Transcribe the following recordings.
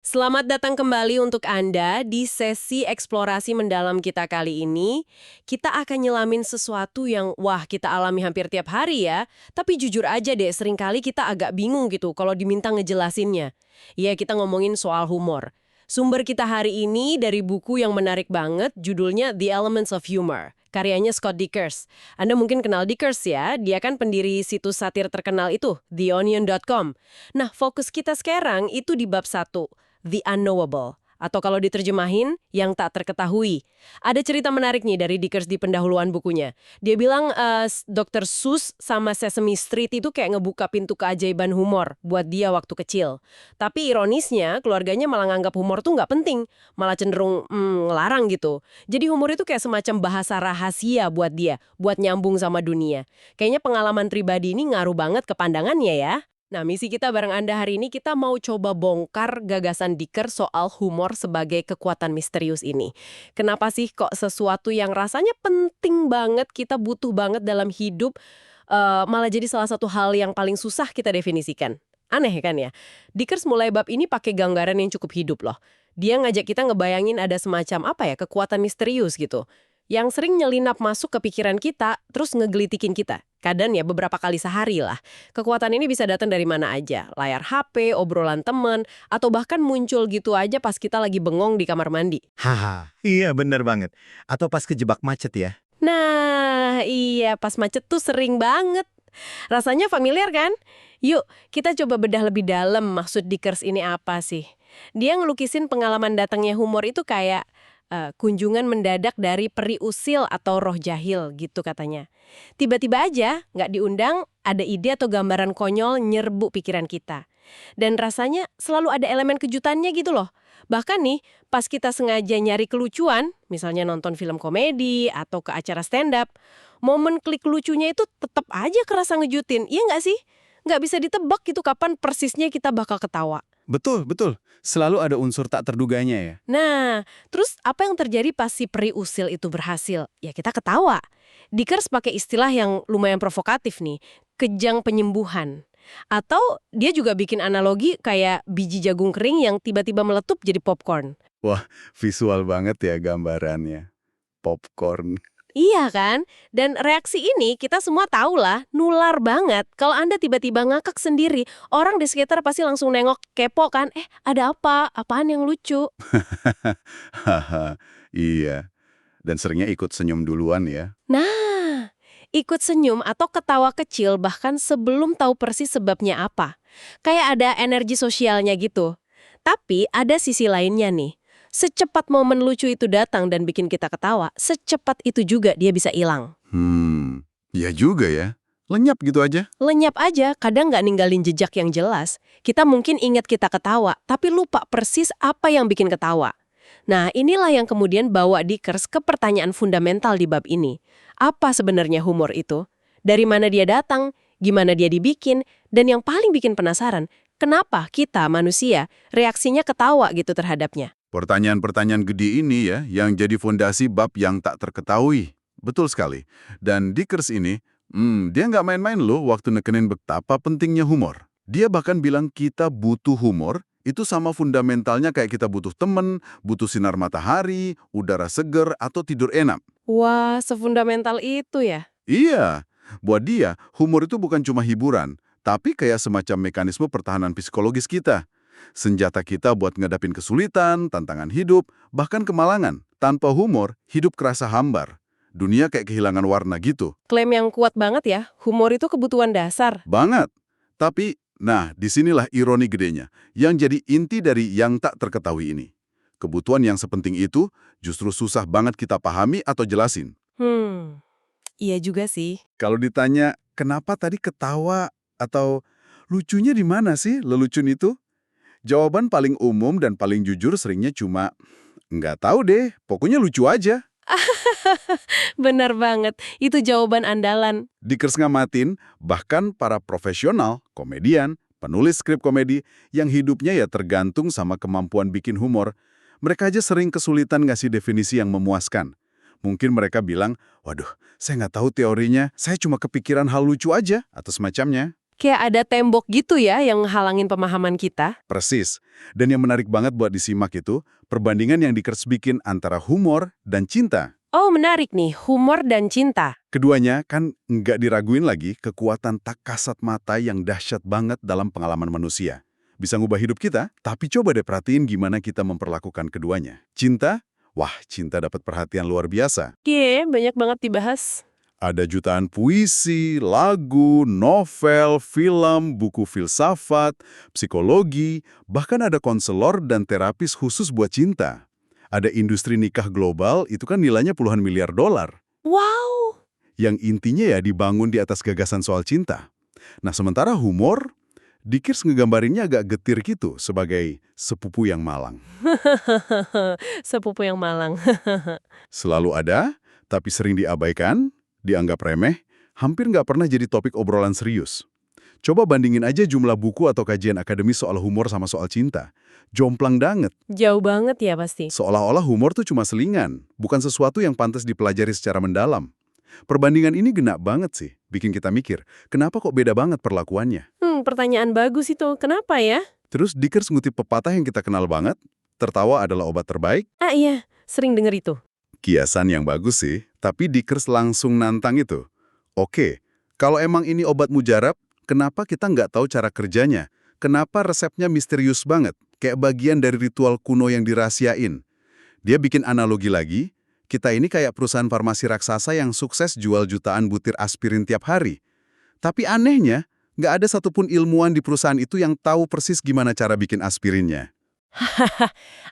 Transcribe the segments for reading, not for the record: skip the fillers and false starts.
Selamat datang kembali untuk Anda di sesi eksplorasi mendalam kita kali ini. Kita akan nyelamin sesuatu yang, wah, kita alami hampir tiap hari ya. Tapi jujur aja deh, seringkali kita agak bingung gitu kalau diminta ngejelasinnya. Ya, kita ngomongin soal humor. Sumber kita hari ini dari buku yang menarik banget, judulnya The Elements of Humor. Karyanya Scott Dikkers. Anda mungkin kenal Dikkers ya, dia kan pendiri situs satir terkenal itu, theonion.com. Nah, fokus kita sekarang itu di bab 1. The Unknowable, atau kalau diterjemahin, yang tak terketahui. Ada cerita menarik nih dari Dikkers di pendahuluan bukunya. Dia bilang Dr. Seuss sama Sesame Street itu kayak ngebuka pintu keajaiban humor buat dia waktu kecil. Tapi ironisnya, keluarganya malah nganggap humor tuh nggak penting, malah cenderung ngelarang gitu. Jadi humor itu kayak semacam bahasa rahasia buat dia, buat nyambung sama dunia. Kayaknya pengalaman pribadi ini ngaruh banget ke pandangannya ya. Nah, misi kita bareng Anda hari ini, kita mau coba bongkar gagasan Dikkers soal humor sebagai kekuatan misterius ini. Kenapa sih kok sesuatu yang rasanya penting banget, kita butuh banget dalam hidup, malah jadi salah satu hal yang paling susah kita definisikan? Aneh kan ya? Dikkers mulai bab ini pakai gambaran yang cukup hidup loh. Dia ngajak kita ngebayangin ada semacam apa ya, kekuatan misterius gitu yang sering nyelinap masuk ke pikiran kita, terus ngegelitikin kita. Kadang ya beberapa kali sehari lah. Kekuatan ini bisa datang dari mana aja. Layar HP, obrolan temen, atau bahkan muncul gitu aja pas kita lagi bengong di kamar mandi. Haha, iya bener banget. Atau pas kejebak macet ya. Nah, iya pas macet tuh sering banget. Rasanya familiar kan? Yuk, kita coba bedah lebih dalam maksud Dikkers ini apa sih. Dia ngelukisin pengalaman datangnya humor itu kayak kunjungan mendadak dari peri usil atau roh jahil gitu katanya. Tiba-tiba aja, nggak diundang, ada ide atau gambaran konyol nyerbu pikiran kita. Dan rasanya selalu ada elemen kejutannya gitu loh. Bahkan nih, pas kita sengaja nyari kelucuan, misalnya nonton film komedi atau ke acara stand-up, momen klik lucunya itu tetap aja kerasa ngejutin, iya nggak sih? Nggak bisa ditebak gitu kapan persisnya kita bakal ketawa. Betul, betul. Selalu ada unsur tak terduganya ya. Nah, terus apa yang terjadi pas si peri usil itu berhasil? Ya kita ketawa. Dikkers pakai istilah yang lumayan provokatif nih, kejang penyembuhan. Atau dia juga bikin analogi kayak biji jagung kering yang tiba-tiba meletup jadi popcorn. Wah, visual banget ya gambarannya. Popcorn. Iya kan? Dan reaksi ini kita semua tahu lah, nular banget. Kalau Anda tiba-tiba ngakak sendiri, orang di sekitar pasti langsung nengok kepo kan, ada apa? Apaan yang lucu? Haha, iya. Dan seringnya ikut senyum duluan ya. Nah, ikut senyum atau ketawa kecil bahkan sebelum tahu persis sebabnya apa. Kayak ada energi sosialnya gitu. Tapi ada sisi lainnya nih. Secepat momen lucu itu datang dan bikin kita ketawa, secepat itu juga dia bisa hilang. Ya juga ya. Lenyap gitu aja. Lenyap aja, kadang nggak ninggalin jejak yang jelas. Kita mungkin ingat kita ketawa, tapi lupa persis apa yang bikin ketawa. Nah, inilah yang kemudian bawa Dikkers ke pertanyaan fundamental di bab ini. Apa sebenarnya humor itu? Dari mana dia datang? Gimana dia dibikin? Dan yang paling bikin penasaran, kenapa kita, manusia, reaksinya ketawa gitu terhadapnya? Pertanyaan-pertanyaan gede ini ya, yang jadi fondasi bab yang tak terketahui. Betul sekali. Dan Dikkers ini, dia nggak main-main loh waktu nekenin betapa pentingnya humor. Dia bahkan bilang kita butuh humor, itu sama fundamentalnya kayak kita butuh temen, butuh sinar matahari, udara seger, atau tidur enak. Wah, sefundamental itu ya? Iya, buat dia, humor itu bukan cuma hiburan, tapi kayak semacam mekanisme pertahanan psikologis kita. Senjata kita buat ngadapin kesulitan, tantangan hidup, bahkan kemalangan. Tanpa humor, hidup kerasa hambar. Dunia kayak kehilangan warna gitu. Klaim yang kuat banget ya, humor itu kebutuhan dasar. Banget. Tapi, nah, disinilah ironi gedenya, yang jadi inti dari yang tak terketahui ini. Kebutuhan yang sepenting itu justru susah banget kita pahami atau jelasin. Iya juga sih. Kalau ditanya, kenapa tadi ketawa atau lucunya di mana sih lelucon itu? Jawaban paling umum dan paling jujur seringnya cuma, nggak tahu deh, pokoknya lucu aja. Benar banget, itu jawaban andalan. Dikkers ngamatin, bahkan para profesional, komedian, penulis skrip komedi, yang hidupnya ya tergantung sama kemampuan bikin humor, mereka aja sering kesulitan ngasih definisi yang memuaskan. Mungkin mereka bilang, waduh, saya nggak tahu teorinya, saya cuma kepikiran hal lucu aja, atau semacamnya. Kayak ada tembok gitu ya yang halangin pemahaman kita. Persis. Dan yang menarik banget buat disimak itu, perbandingan yang Dickers bikin antara humor dan cinta. Oh, menarik nih, humor dan cinta. Keduanya kan nggak diraguin lagi kekuatan tak kasat mata yang dahsyat banget dalam pengalaman manusia. Bisa ngubah hidup kita, tapi coba deh perhatiin gimana kita memperlakukan keduanya. Cinta? Wah, cinta dapat perhatian luar biasa. Iya, banyak banget dibahas. Ada jutaan puisi, lagu, novel, film, buku filsafat, psikologi, bahkan ada konselor dan terapis khusus buat cinta. Ada industri nikah global, itu kan nilainya puluhan miliar dolar. Wow! Yang intinya ya dibangun di atas gagasan soal cinta. Nah, sementara humor, Dickers ngegambarinnya agak getir gitu sebagai sepupu yang malang. Sepupu yang malang. Selalu ada, tapi sering diabaikan, dianggap remeh, hampir nggak pernah jadi topik obrolan serius. Coba bandingin aja jumlah buku atau kajian akademis soal humor sama soal cinta. Jomplang banget. Jauh banget ya pasti. Seolah-olah humor tuh cuma selingan, bukan sesuatu yang pantas dipelajari secara mendalam. Perbandingan ini ngena banget sih, bikin kita mikir, kenapa kok beda banget perlakuannya? Pertanyaan bagus itu. Kenapa ya? Terus Dickers ngutip pepatah yang kita kenal banget, tertawa adalah obat terbaik. Ah iya, sering denger itu. Kiasan yang bagus sih, tapi Dickers langsung nantang itu. Oke, kalau emang ini obat mujarab, kenapa kita nggak tahu cara kerjanya? Kenapa resepnya misterius banget, kayak bagian dari ritual kuno yang dirahasiain? Dia bikin analogi lagi, kita ini kayak perusahaan farmasi raksasa yang sukses jual jutaan butir aspirin tiap hari. Tapi anehnya, nggak ada satupun ilmuwan di perusahaan itu yang tahu persis gimana cara bikin aspirinnya.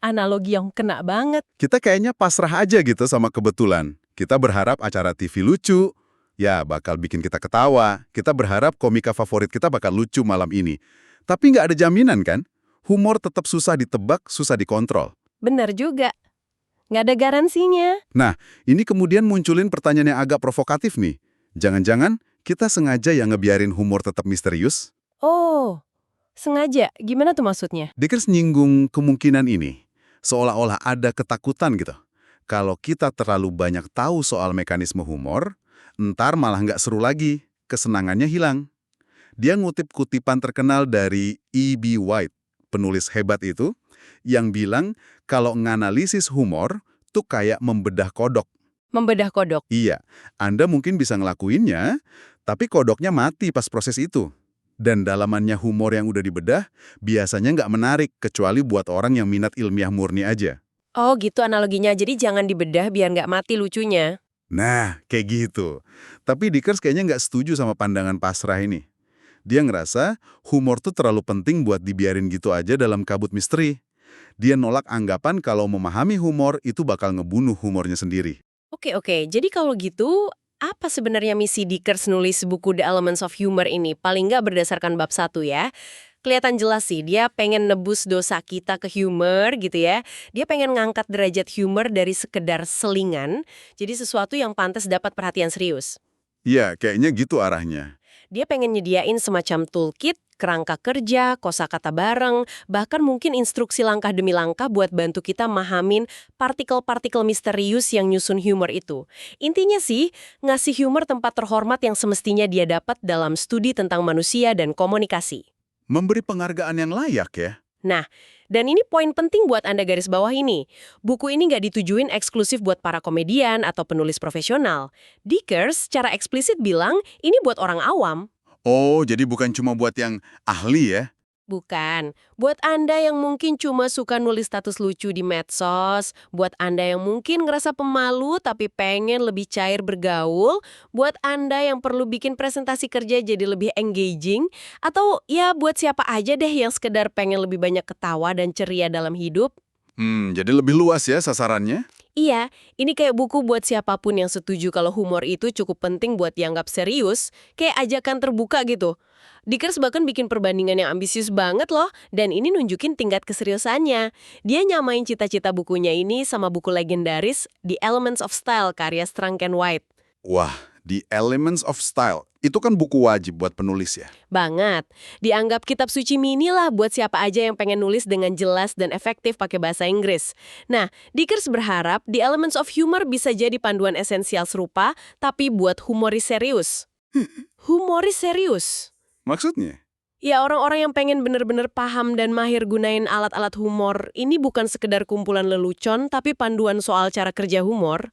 Analogi yang kena banget. Kita kayaknya pasrah aja gitu sama kebetulan. Kita berharap acara TV lucu, ya bakal bikin kita ketawa. Kita berharap komika favorit kita bakal lucu malam ini. Tapi nggak ada jaminan kan? Humor tetap susah ditebak, susah dikontrol. Benar juga. Nggak ada garansinya. Nah, ini kemudian munculin pertanyaan yang agak provokatif nih. Jangan-jangan kita sengaja yang ngebiarin humor tetap misterius? Oh, sengaja? Gimana tuh maksudnya? Dickers nyinggung kemungkinan ini. Seolah-olah ada ketakutan gitu. Kalau kita terlalu banyak tahu soal mekanisme humor, ntar malah nggak seru lagi, kesenangannya hilang. Dia ngutip kutipan terkenal dari E.B. White, penulis hebat itu, yang bilang kalau nganalisis humor tuh kayak membedah kodok. Membedah kodok. Iya, Anda mungkin bisa ngelakuinnya, tapi kodoknya mati pas proses itu. Dan dalamannya humor yang udah dibedah biasanya nggak menarik, kecuali buat orang yang minat ilmiah murni aja. Oh gitu analoginya, jadi jangan dibedah biar nggak mati lucunya. Nah, kayak gitu. Tapi Dickers kayaknya nggak setuju sama pandangan pasrah ini. Dia ngerasa humor tuh terlalu penting buat dibiarin gitu aja dalam kabut misteri. Dia nolak anggapan kalau memahami humor itu bakal ngebunuh humornya sendiri. Oke, jadi kalau gitu, apa sebenarnya misi Dickers nulis buku The Elements of Humor ini? Paling nggak berdasarkan bab 1 ya. Kelihatan jelas sih, dia pengen nebus dosa kita ke humor gitu ya. Dia pengen ngangkat derajat humor dari sekedar selingan, jadi sesuatu yang pantas dapat perhatian serius. Iya, kayaknya gitu arahnya. Dia pengen nyediain semacam toolkit, kerangka kerja, kosakata bareng, bahkan mungkin instruksi langkah demi langkah buat bantu kita mahamin partikel-partikel misterius yang nyusun humor itu. Intinya sih, ngasih humor tempat terhormat yang semestinya dia dapat dalam studi tentang manusia dan komunikasi. Memberi penghargaan yang layak ya. Nah, dan ini poin penting buat Anda garis bawah ini. Buku ini nggak ditujuin eksklusif buat para komedian atau penulis profesional. Dickers secara eksplisit bilang ini buat orang awam. Oh, jadi bukan cuma buat yang ahli ya? Bukan. Buat Anda yang mungkin cuma suka nulis status lucu di medsos, buat Anda yang mungkin ngerasa pemalu tapi pengen lebih cair bergaul, buat Anda yang perlu bikin presentasi kerja jadi lebih engaging, atau ya buat siapa aja deh yang sekedar pengen lebih banyak ketawa dan ceria dalam hidup. Jadi lebih luas ya sasarannya? Iya, ini kayak buku buat siapapun yang setuju kalau humor itu cukup penting buat dianggap serius, kayak ajakan terbuka gitu. Dickers bahkan bikin perbandingan yang ambisius banget loh, dan ini nunjukin tingkat keseriusannya. Dia nyamain cita-cita bukunya ini sama buku legendaris The Elements of Style karya Strunk and White. Wah, The Elements of Style. Itu kan buku wajib buat penulis ya? Banget. Dianggap kitab suci mini lah buat siapa aja yang pengen nulis dengan jelas dan efektif pakai bahasa Inggris. Nah, Dickers berharap The Elements of Humor bisa jadi panduan esensial serupa, tapi buat humoris serius. Humoris serius. Maksudnya? Ya, orang-orang yang pengen bener-bener paham dan mahir gunain alat-alat humor, ini bukan sekedar kumpulan lelucon, tapi panduan soal cara kerja humor.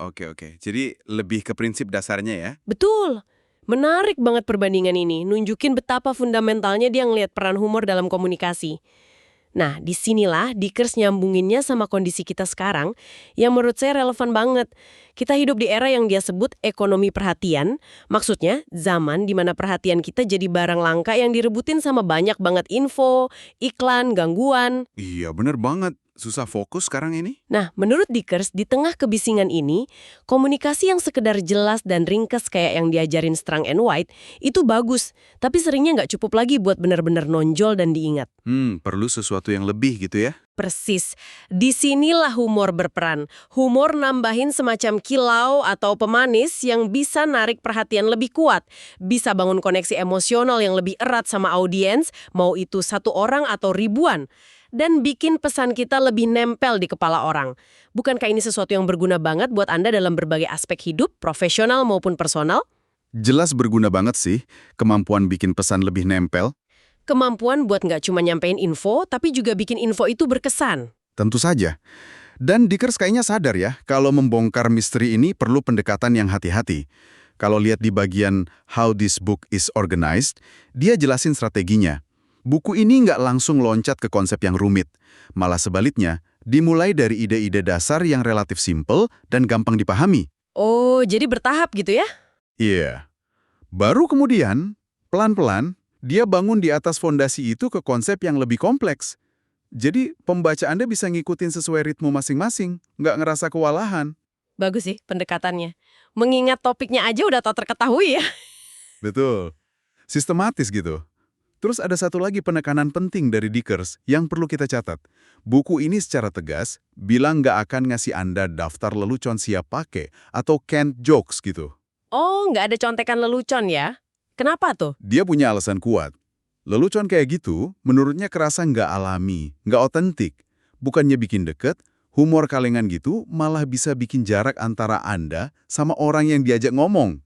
Oke. Jadi lebih ke prinsip dasarnya ya? Betul. Menarik banget perbandingan ini, nunjukin betapa fundamentalnya dia ngelihat peran humor dalam komunikasi. Nah, disinilah Dickers nyambunginnya sama kondisi kita sekarang, yang menurut saya relevan banget. Kita hidup di era yang dia sebut ekonomi perhatian, maksudnya zaman di mana perhatian kita jadi barang langka yang direbutin sama banyak banget info, iklan, gangguan. Iya, bener banget. Susah fokus sekarang ini. Nah, menurut Dickers, di tengah kebisingan ini, komunikasi yang sekedar jelas dan ringkas kayak yang diajarin Strang and White, itu bagus, tapi seringnya nggak cukup lagi buat benar-benar nonjol dan diingat. Perlu sesuatu yang lebih gitu ya? Persis. Disinilah humor berperan. Humor nambahin semacam kilau atau pemanis yang bisa narik perhatian lebih kuat. Bisa bangun koneksi emosional yang lebih erat sama audiens, mau itu satu orang atau ribuan. Dan bikin pesan kita lebih nempel di kepala orang. Bukankah ini sesuatu yang berguna banget buat Anda dalam berbagai aspek hidup, profesional maupun personal? Jelas berguna banget sih, kemampuan bikin pesan lebih nempel. Kemampuan buat nggak cuma nyampein info, tapi juga bikin info itu berkesan. Tentu saja. Dan Dickers kayaknya sadar ya, kalau membongkar misteri ini perlu pendekatan yang hati-hati. Kalau lihat di bagian How This Book is Organized, dia jelasin strateginya. Buku ini nggak langsung loncat ke konsep yang rumit. Malah sebaliknya, dimulai dari ide-ide dasar yang relatif simpel dan gampang dipahami. Oh, jadi bertahap gitu ya? Iya. Baru kemudian, pelan-pelan, dia bangun di atas fondasi itu ke konsep yang lebih kompleks. Jadi, pembaca Anda bisa ngikutin sesuai ritme masing-masing, nggak ngerasa kewalahan. Bagus sih pendekatannya. Mengingat topiknya aja udah tak terketahui ya. Betul. Sistematis gitu. Terus ada satu lagi penekanan penting dari Dickers yang perlu kita catat. Buku ini secara tegas bilang nggak akan ngasih Anda daftar lelucon siap pakai atau canned jokes gitu. Oh, nggak ada contekan lelucon ya? Kenapa tuh? Dia punya alasan kuat. Lelucon kayak gitu, menurutnya kerasa nggak alami, nggak otentik. Bukannya bikin deket, humor kalengan gitu malah bisa bikin jarak antara Anda sama orang yang diajak ngomong.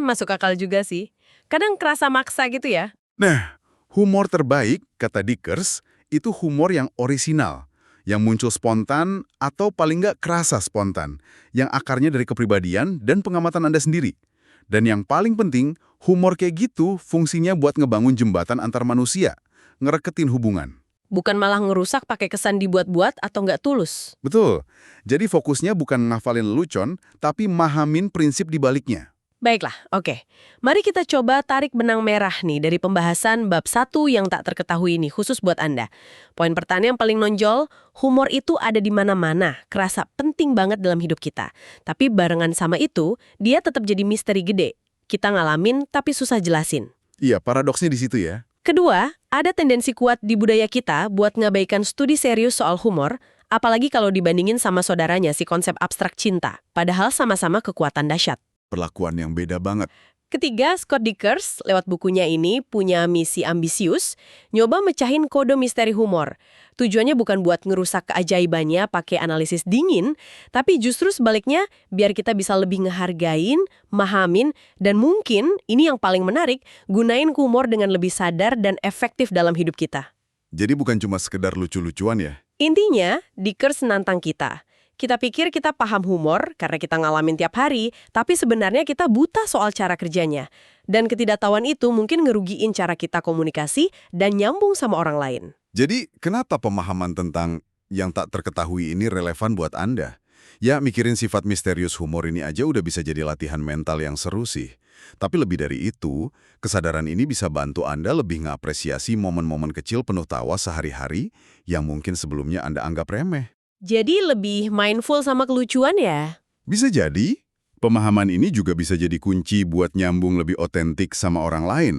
Masuk akal juga sih. Kadang kerasa maksa gitu ya. Nah, humor terbaik, kata Dickers, itu humor yang orisinal, yang muncul spontan atau paling nggak kerasa spontan, yang akarnya dari kepribadian dan pengamatan Anda sendiri. Dan yang paling penting, humor kayak gitu fungsinya buat ngebangun jembatan antar manusia, ngereketin hubungan. Bukan malah ngerusak pakai kesan dibuat-buat atau nggak tulus. Betul. Jadi fokusnya bukan ngafalin lelucon, tapi mahamin prinsip di baliknya. Baiklah, oke. Mari kita coba tarik benang merah nih dari pembahasan bab 1 yang tak terketahui ini, khusus buat Anda. Poin pertama yang paling nonjol, humor itu ada di mana-mana, kerasa penting banget dalam hidup kita. Tapi barengan sama itu, dia tetap jadi misteri gede. Kita ngalamin tapi susah jelasin. Iya, paradoksnya di situ ya. Kedua, ada tendensi kuat di budaya kita buat ngabaikan studi serius soal humor, apalagi kalau dibandingin sama saudaranya si konsep abstrak cinta, padahal sama-sama kekuatan dahsyat. Perlakuan yang beda banget. Ketiga, Scott Dickers lewat bukunya ini punya misi ambisius, nyoba mecahin kode misteri humor. Tujuannya bukan buat ngerusak keajaibannya pakai analisis dingin, tapi justru sebaliknya biar kita bisa lebih ngehargain, mahamin, dan mungkin, ini yang paling menarik, gunain humor dengan lebih sadar dan efektif dalam hidup kita. Jadi bukan cuma sekedar lucu-lucuan ya? Intinya, Dickers nantang kita. Kita pikir kita paham humor karena kita ngalamin tiap hari, tapi sebenarnya kita buta soal cara kerjanya. Dan ketidaktahuan itu mungkin ngerugiin cara kita komunikasi dan nyambung sama orang lain. Jadi kenapa pemahaman tentang yang tak terketahui ini relevan buat Anda? Ya, mikirin sifat misterius humor ini aja udah bisa jadi latihan mental yang seru sih. Tapi lebih dari itu, kesadaran ini bisa bantu Anda lebih ngapresiasi momen-momen kecil penuh tawa sehari-hari yang mungkin sebelumnya Anda anggap remeh. Jadi lebih mindful sama kelucuan ya? Bisa jadi, pemahaman ini juga bisa jadi kunci buat nyambung lebih otentik sama orang lain.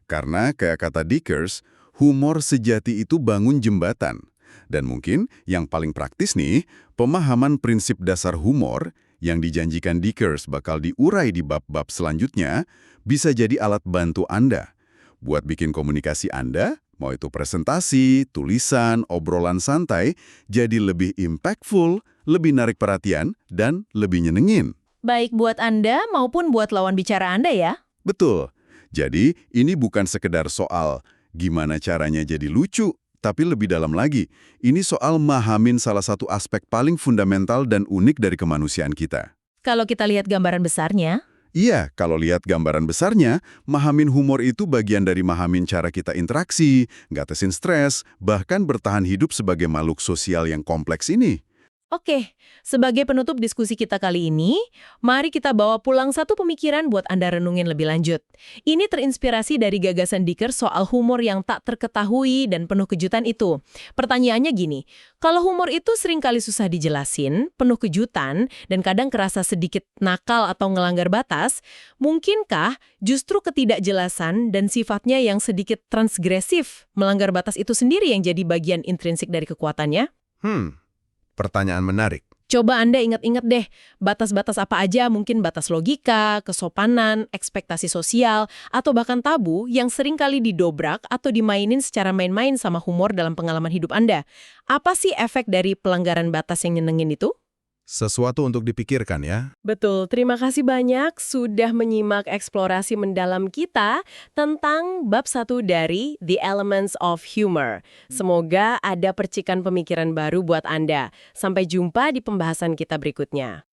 Karena kayak kata Dickers, humor sejati itu bangun jembatan. Dan mungkin yang paling praktis nih, pemahaman prinsip dasar humor yang dijanjikan Dickers bakal diurai di bab-bab selanjutnya bisa jadi alat bantu Anda buat bikin komunikasi Anda, mau itu presentasi, tulisan, obrolan santai, jadi lebih impactful, lebih narik perhatian, dan lebih nyenengin. Baik buat Anda maupun buat lawan bicara Anda ya. Betul. Jadi, ini bukan sekedar soal gimana caranya jadi lucu, tapi lebih dalam lagi, ini soal mahamin salah satu aspek paling fundamental dan unik dari kemanusiaan kita. Kalau kita lihat gambaran besarnya, Iya, kalau lihat gambaran besarnya, mahamin humor itu bagian dari mahamin cara kita interaksi, ngatasin stres, bahkan bertahan hidup sebagai makhluk sosial yang kompleks ini. oke, sebagai penutup diskusi kita kali ini, mari kita bawa pulang satu pemikiran buat Anda renungin lebih lanjut. Ini terinspirasi dari gagasan Dickers soal humor yang tak terketahui dan penuh kejutan itu. Pertanyaannya gini, kalau humor itu seringkali susah dijelasin, penuh kejutan, dan kadang kerasa sedikit nakal atau ngelanggar batas, mungkinkah justru ketidakjelasan dan sifatnya yang sedikit transgresif melanggar batas itu sendiri yang jadi bagian intrinsik dari kekuatannya? Pertanyaan menarik. Coba Anda ingat-ingat deh, batas-batas apa aja, mungkin batas logika, kesopanan, ekspektasi sosial, atau bahkan tabu yang sering kali didobrak atau dimainin secara main-main sama humor dalam pengalaman hidup Anda. Apa sih efek dari pelanggaran batas yang nyenengin itu? Sesuatu untuk dipikirkan ya. Betul, terima kasih banyak sudah menyimak eksplorasi mendalam kita tentang bab 1 dari The Elements of Humor. Semoga ada percikan pemikiran baru buat Anda. Sampai jumpa di pembahasan kita berikutnya.